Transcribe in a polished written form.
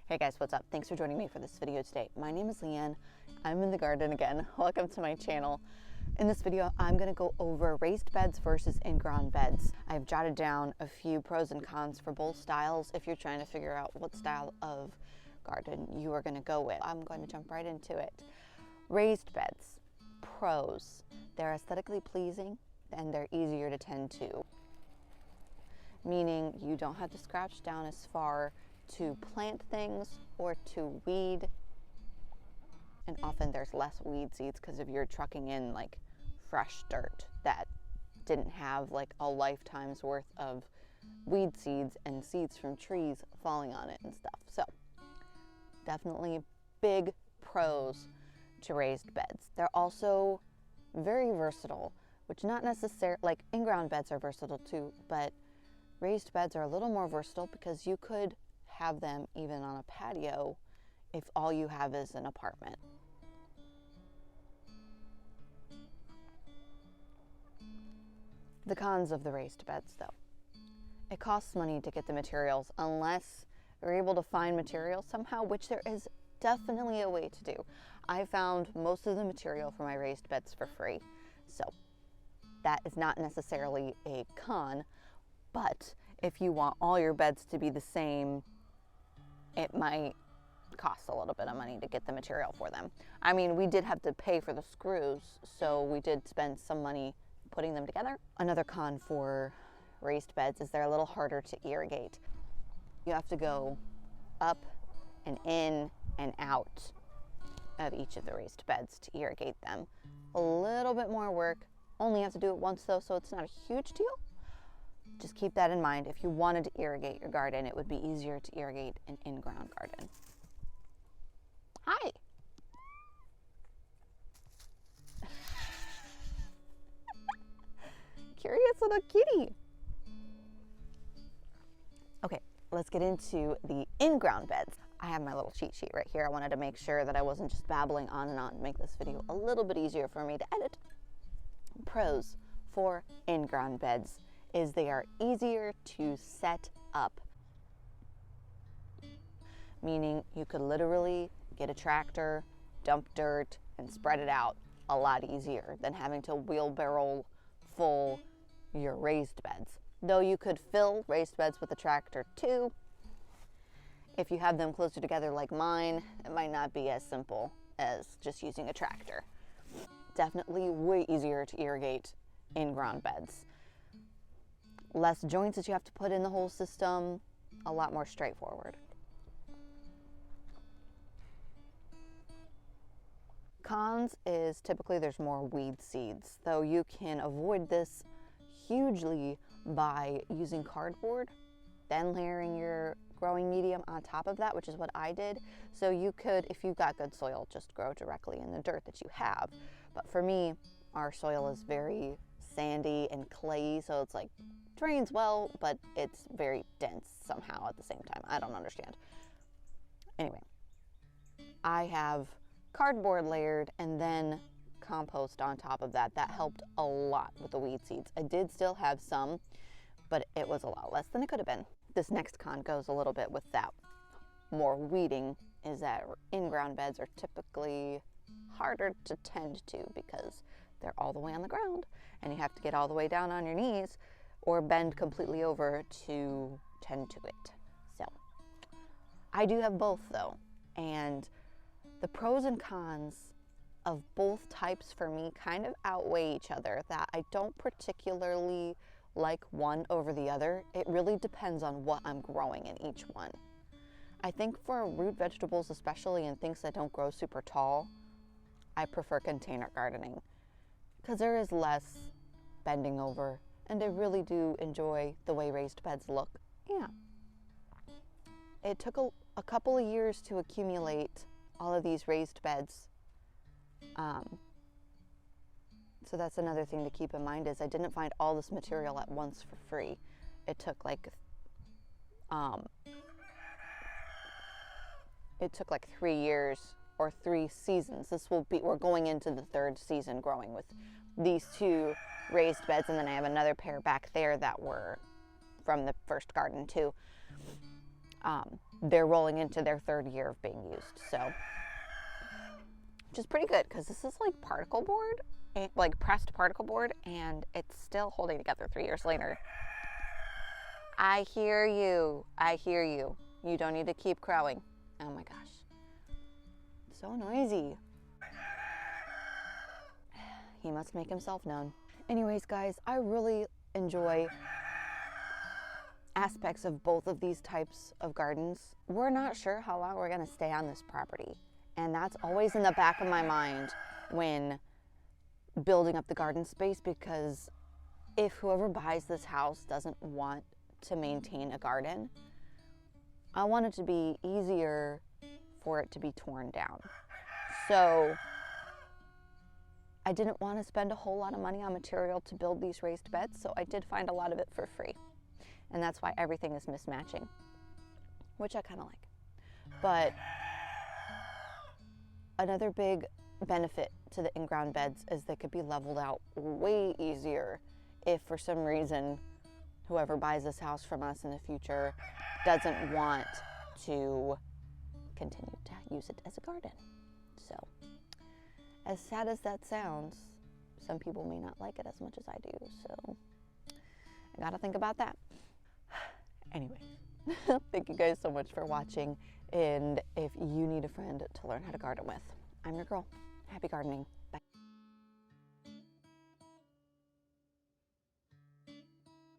Hey guys, what's up? Thanks for joining me for this video today. My name is Leanne. I'm in the garden again. Welcome to my channel. In this video, I'm going to go over raised beds versus in-ground beds. I've jotted down a few pros and cons for both styles if you're trying to figure out what style of garden you are going to go with. I'm going to jump right into it. Raised beds. Pros. They're aesthetically pleasing and they're easier to tend to. Meaning you don't have to scratch down as far to plant things or to weed, and often there's less weed seeds because if you're trucking in like fresh dirt that didn't have like a lifetime's worth of weed seeds and seeds from trees falling on it and stuff. So definitely big pros to raised beds. They're also very versatile, which not necessarily, like in-ground beds are versatile too, but raised beds are a little more versatile because you could have them even on a patio if all you have is an apartment. The cons of the raised beds though. It costs money to get the materials unless you're able to find materials somehow, which there is definitely a way to do. I found most of the material for my raised beds for free, so that is not necessarily a con, but if you want all your beds to be the same, it might cost a little bit of money to get the material for them. I mean, we did have to pay for the screws, so we did spend some money putting them together. Another con for raised beds is they're a little harder to irrigate. You have to go up and in and out of each of the raised beds to irrigate them. A little bit more work. Only have to do it once though, so it's not a huge deal. Just keep that in mind. If you wanted to irrigate your garden, it would be easier to irrigate an in-ground garden. Hi. Curious little kitty. Okay, let's get into the in-ground beds. I have my little cheat sheet right here. I wanted to make sure that I wasn't just babbling on and on to make this video a little bit easier for me to edit. Pros for in-ground beds is they are easier to set up. Meaning you could literally get a tractor, dump dirt, and spread it out a lot easier than having to wheelbarrow full your raised beds. Though you could fill raised beds with a tractor too. If you have them closer together like mine, it might not be as simple as just using a tractor. Definitely way easier to irrigate in-ground beds. Less joints that you have to put in the whole system, a lot more straightforward. Cons is typically there's more weed seeds, though you can avoid this hugely by using cardboard, then layering your growing medium on top of that, which is what I did. So you could, if you've got good soil, just grow directly in the dirt that you have. But for me, our soil is very sandy and clayey, so it's like drains well, but it's very dense somehow at the same time. I don't understand. Anyway, I have cardboard layered and then compost on top of that. That helped a lot with the weed seeds. I did still have some, but it was a lot less than it could have been. This next con goes a little bit with that. More weeding is that in-ground beds are typically harder to tend to because they're all the way on the ground and you have to get all the way down on your knees or bend completely over to tend to it. So I do have both though, and the pros and cons of both types for me kind of outweigh each other, that I don't particularly like one over the other. It really depends on what I'm growing in each one. I think for root vegetables especially and things that don't grow super tall, I prefer container gardening because there is less bending over and I really do enjoy the way raised beds look. Yeah. It took a couple of years to accumulate all of these raised beds. So that's another thing to keep in mind is I didn't find all this material at once for free. It took like 3 years or 3 seasons. We're going into the 3rd season growing with these 2 raised beds, and then I have another pair back there that were from the first garden too. they're rolling into their 3rd year of being used. So, which is pretty good because this is like particle board, like pressed particle board, and it's still holding together 3 years later. I hear you. I hear you. You don't need to keep crowing. Oh my gosh. So noisy. He must make himself known. Anyways, guys, I really enjoy aspects of both of these types of gardens. We're not sure how long we're going to stay on this property. And that's always in the back of my mind when building up the garden space, because if whoever buys this house doesn't want to maintain a garden, I want it to be easier for it to be torn down. So I didn't want to spend a whole lot of money on material to build these raised beds, so I did find a lot of it for free. And that's why everything is mismatching, which I kind of like. But another big benefit to the in-ground beds is they could be leveled out way easier if for some reason whoever buys this house from us in the future doesn't want to continue to use it as a garden. So, as sad as that sounds, some people may not like it as much as I do, so I gotta think about that. Anyway, thank you guys so much for watching, and if you need a friend to learn how to garden with, I'm your girl. Happy gardening.